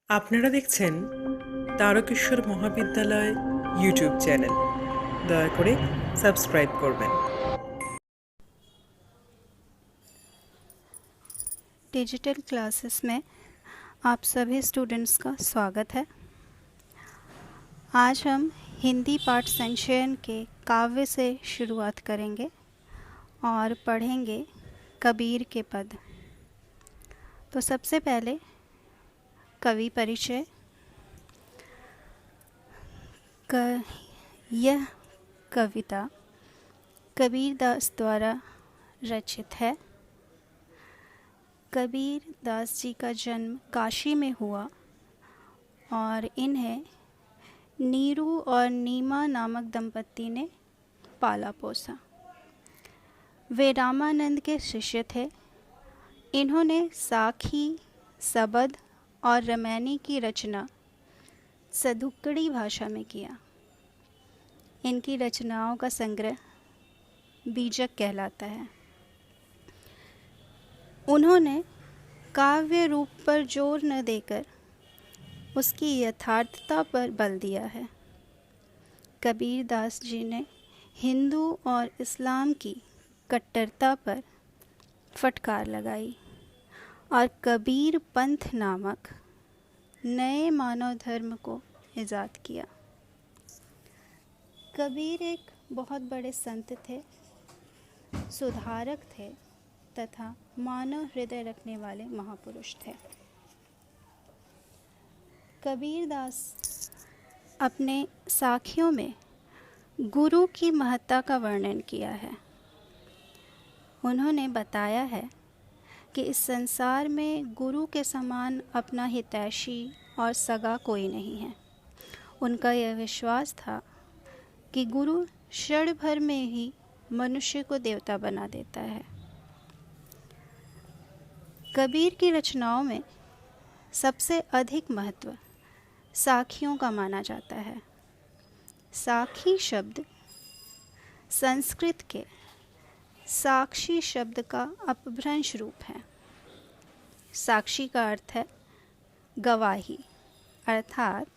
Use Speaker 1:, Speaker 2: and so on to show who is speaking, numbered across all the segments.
Speaker 1: আপনারা দেখছেন তারকেশ্বর মহাবিদ্যালয় ইউটিউব চ্যানেল। দয়া করে সাবস্ক্রাইব করবেন।
Speaker 2: डिजिटल क्लासेस में आप सभी स्टूडेंट्स का स्वागत है। आज हम हिंदी पाठ संचयन के काव्य से शुरुआत करेंगे और पढ़ेंगे कबीर के पद। तो सबसे पहले कवि परिचय। यह कविता कबीर दास द्वारा रचित है। कबीर दास जी का जन्म काशी में हुआ और इन्हें नीरू और नीमा नामक दंपत्ति ने पाला पोसा। वे रामानंद के शिष्य थे। इन्होंने साखी, सबद और रमैनी की रचना सदुक्कड़ी भाषा में किया। इनकी रचनाओं का संग्रह बीजक कहलाता है। उन्होंने काव्य रूप पर जोर न देकर उसकी यथार्थता पर बल दिया है। कबीर दास जी ने हिंदू और इस्लाम की कट्टरता पर फटकार लगाई और कबीर पंथ नामक नए मानव धर्म को ईजाद किया। कबीर एक बहुत बड़े संत थे, सुधारक थे तथा मानव हृदय रखने वाले महापुरुष थे। कबीर दास अपने साखियों में गुरु की महत्ता का वर्णन किया है। उन्होंने बताया है कि इस संसार में गुरु के समान अपना हितैषी और सगा कोई नहीं है। उनका यह विश्वास था कि गुरु क्षण भर में ही मनुष्य को देवता बना देता है। कबीर की रचनाओं में सबसे अधिक महत्व साखियों का माना जाता है। साखी शब्द संस्कृत के साक्षी शब्द का अपभ्रंश रूप है। साक्षी का अर्थ है गवाही, अर्थात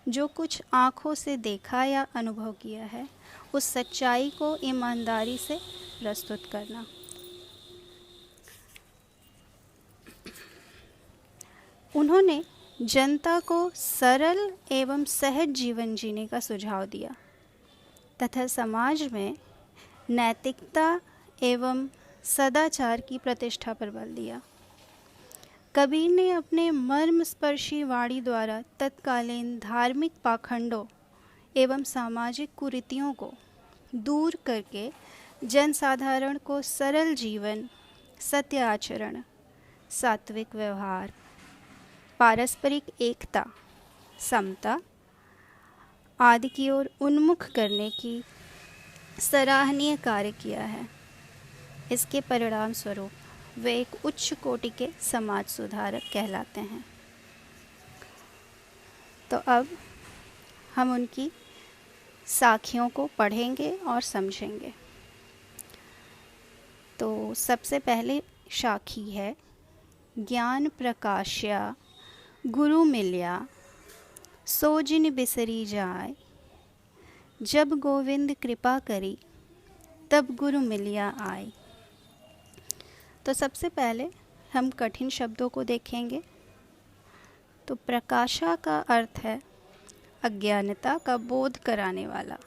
Speaker 2: जो कुछ आँखों से देखा या अनुभव किया है उस सच्चाई को ईमानदारी से प्रस्तुत करना। उन्होंने जनता को सरल एवं सहज जीवन जीने का सुझाव दिया तथा समाज में नैतिकता एवं सदाचार की प्रतिष्ठा पर बल दिया। कबीर ने अपने मर्मस्पर्शी वाणी द्वारा तत्कालीन धार्मिक पाखंडों एवं सामाजिक कुरीतियों को दूर करके जनसाधारण को सरल जीवन, सत्य आचरण, सात्विक व्यवहार, पारस्परिक एकता, समता आदि की ओर उन्मुख करने की सराहनीय कार्य किया है। इसके परिणाम स्वरूप वे एक उच्च कोटि के समाज सुधारक कहलाते हैं। तो अब हम उनकी साखियों को पढ़ेंगे और समझेंगे। तो सबसे पहले साखी है, ज्ञान प्रकाश्या गुरु मिल्या सो जिन बिसरी जाय, जब गोविंद कृपा करी तब गुरु मिलिया आए। तो सबसे पहले हम कठिन शब्दों को देखेंगे। तो प्रकाशा का अर्थ है अज्ञानता का बोध कराने वाला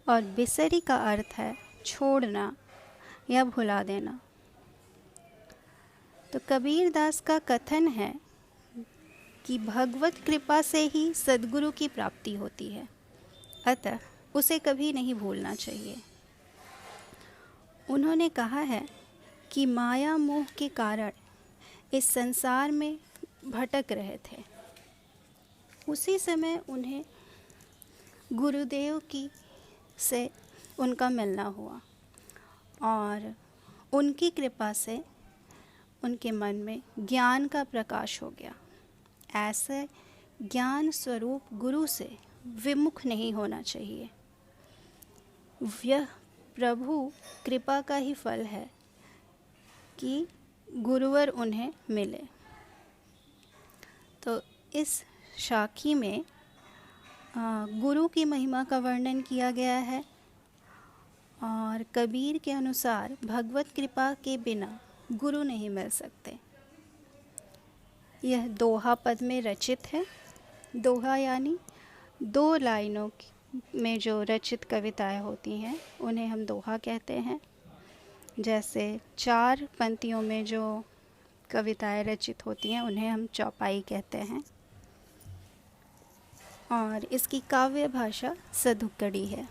Speaker 2: और बिसरी का अर्थ है छोड़ना या भुला देना। तो कबीर दास का कथन है कि भगवत कृपा से ही सद्गुरु की प्राप्ति होती है, अतः उसे कभी नहीं भूलना चाहिए। उन्होंने कहा है कि माया मोह के कारण इस संसार में भटक रहे थे। उसी समय उन्हें गुरुदेव की से उनका मिलना हुआ और उनकी कृपा से उनके मन में ज्ञान का प्रकाश हो गया। ऐसे ज्ञान स्वरूप गुरु से विमुख नहीं होना चाहिए। यह प्रभु कृपा का ही फल है कि गुरुवर उन्हें मिले। तो इस साखी में गुरु की महिमा का वर्णन किया गया है और कबीर के अनुसार भगवत कृपा के बिना गुरु नहीं मिल सकते। यह दोहा पद में रचित है। दोहा यानी 2 लाइनों में जो रचित कविताएं होती हैं उन्हें हम दोहा कहते हैं। जैसे 4 पंक्तियों में जो कविताएं रचित होती हैं उन्हें हम चौपाई कहते हैं। और इसकी काव्य भाषा सधुक्कड़ी है।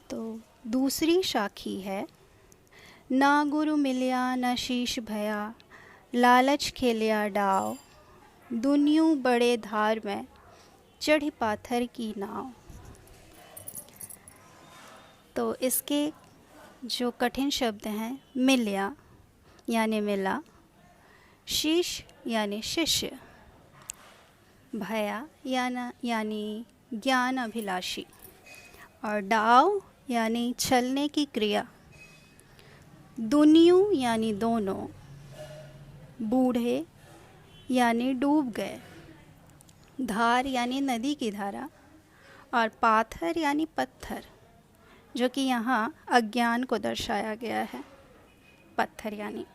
Speaker 2: तो दूसरी साखी है, ना गुरु मिलिया ना शीश भया, लालच खेलिया डाव, दुनियों बड़े धार में चढ़ी पाथर की नाव। तो इसके जो कठिन शब्द हैं, मिलिया यानी मिला, शीश यानी शिष्य, भया यानी ज्ञान अभिलाषी, और डाव यानी छलने की क्रिया, दुनियों यानी दोनों, बूढ़े यानी डूब गए, धार यानी नदी की धारा, और पाथर यानी पत्थर, जो कि यहाँ अज्ञान को दर्शाया गया है, पत्थर यानी।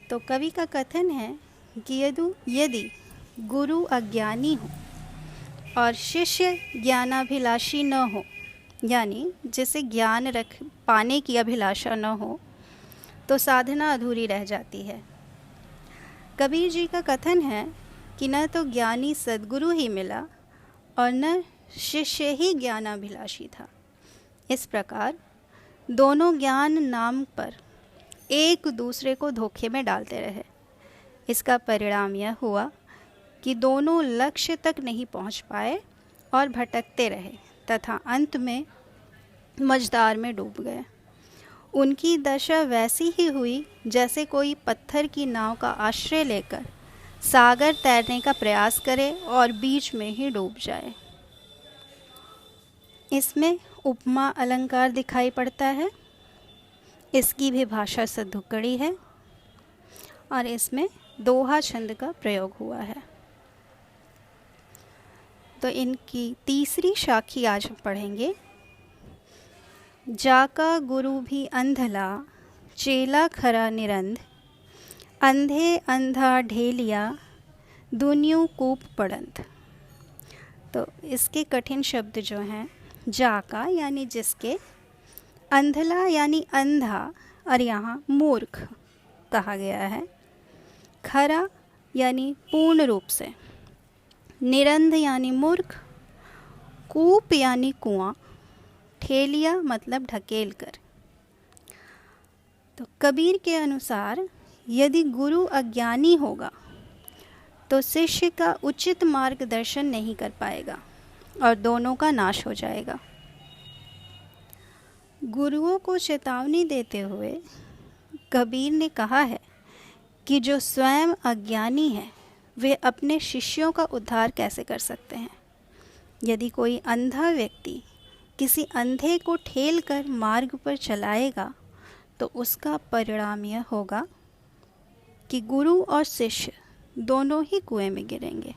Speaker 2: तो कवि का कथन है कि यदि गुरु अज्ञानी हो और शिष्य ज्ञानाभिलाषी न हो, यानी जिसे ज्ञान पाने की अभिलाषा न हो, तो साधना अधूरी रह जाती है। कबीर जी का कथन है कि न तो ज्ञानी सद्गुरु ही मिला और न शिष्य ही ज्ञानाभिलाषी था। इस प्रकार दोनों ज्ञान नाम पर एक दूसरे को धोखे में डालते रहे। इसका परिणाम यह हुआ कि दोनों लक्ष्य तक नहीं पहुंच पाए और भटकते रहे तथा अंत में मझधार में डूब गए। उनकी दशा वैसी ही हुई जैसे कोई पत्थर की नाव का आश्रय लेकर सागर तैरने का प्रयास करे और बीच में ही डूब जाए। इसमें उपमा अलंकार दिखाई पड़ता है। इसकी भी भाषा सधुक्कड़ी है और इसमें दोहा छंद का प्रयोग हुआ है। तो इनकी तीसरी साखी आज हम पढ़ेंगे। जाका गुरु भी अंधला, चेला खरा निरंध, अंधे अंधा ढेलिया, दुनियों कूप पड़ंत। तो इसके कठिन शब्द जो हैं, जाका यानी जिसके, अंधला यानी अंधा और यहाँ मूर्ख कहा गया है, खरा यानी पूर्ण रूप से, निरंध यानी मूर्ख, कूप यानी कुआं, ठेलिया मतलब ढकेल कर। तो कबीर के अनुसार यदि गुरु अज्ञानी होगा तो शिष्य का उचित मार्गदर्शन नहीं कर पाएगा और दोनों का नाश हो जाएगा। गुरुओं को चेतावनी देते हुए कबीर ने कहा है कि जो स्वयं अज्ञानी है वे अपने शिष्यों का उद्धार कैसे कर सकते हैं। यदि कोई अंधा व्यक्ति किसी अंधे को ठेल कर मार्ग पर चलाएगा तो उसका परिणाम यह होगा कि गुरु और शिष्य दोनों ही कुएं में गिरेंगे।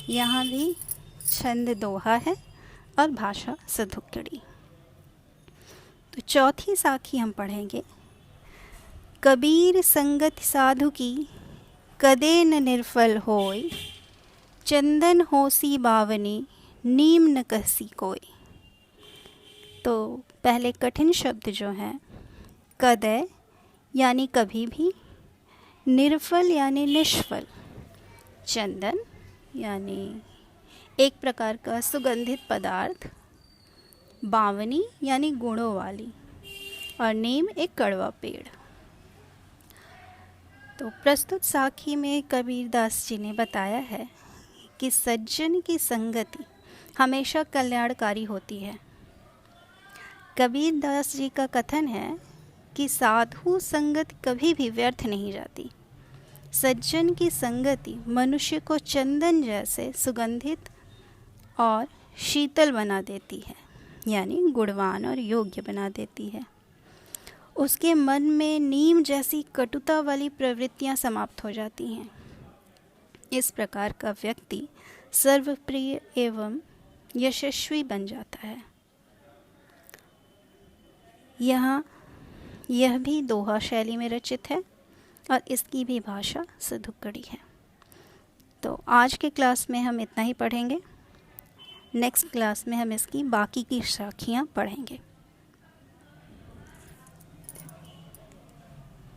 Speaker 2: यहाँ भी छंद दोहा है और भाषा सधुक्कड़ी। तो चौथी साखी हम पढ़ेंगे। कबीर संगत साधु की, कदे न निर्फल होय, चंदन होसी बावनी, नीम न कहसी कोई। तो पहले कठिन शब्द जो हैं, कदय यानी कभी भी, निर्फल यानी निष्फल, चंदन यानी एक प्रकार का सुगंधित पदार्थ, बावनी यानी गुणों वाली, और नीम एक कड़वा पेड़। तो प्रस्तुत साखी में कबीरदास जी ने बताया है कि सज्जन की संगति हमेशा कल्याणकारी होती है। कबीरदास जी का कथन है कि साधु संगत कभी भी व्यर्थ नहीं जाती। सज्जन की संगति मनुष्य को चंदन जैसे सुगंधित और शीतल बना देती है, यानी गुणवान और योग्य बना देती है। उसके मन में नीम जैसी कटुता वाली प्रवृत्तियां समाप्त हो जाती हैं। इस प्रकार का व्यक्ति सर्वप्रिय एवं यशस्वी बन जाता है। यहाँ यह भी दोहा शैली में रचित है और इसकी भी भाषा सधुक्कड़ी है। तो आज के क्लास में हम इतना ही पढ़ेंगे। नेक्स्ट क्लास में हम इसकी बाकी की शाखियाँ पढ़ेंगे।